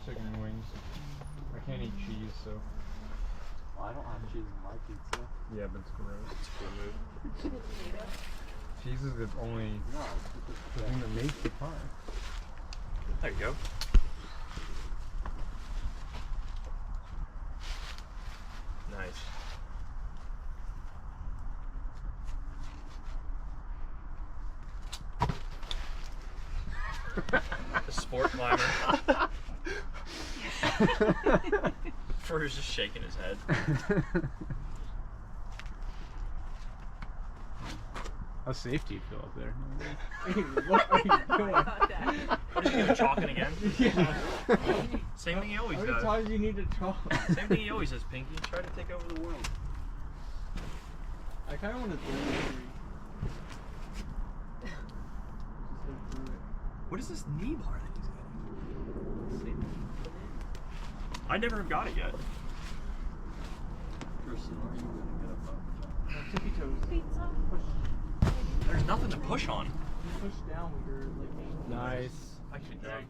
chicken wings. I can't eat cheese, so. Well, I don't have cheese in my pizza. Yeah, but it's gross. It's good. Cheese is the only the thing that makes the pie. There you go. Nice. The sport climber. Fur's just shaking his head. How safe do you feel up there? What are you doing? What is he doing, chalking again? Yeah. Same thing he always How many does. times do you need to chalk? Same thing he always does, Pinky. Try to take over the world. I kind of want to do it. What is this knee bar that he's getting? I never got it yet. Person, are you going to get a tippy toes? Pizza? Push. There's nothing to push on. Push down with your like. Nice. I should drink.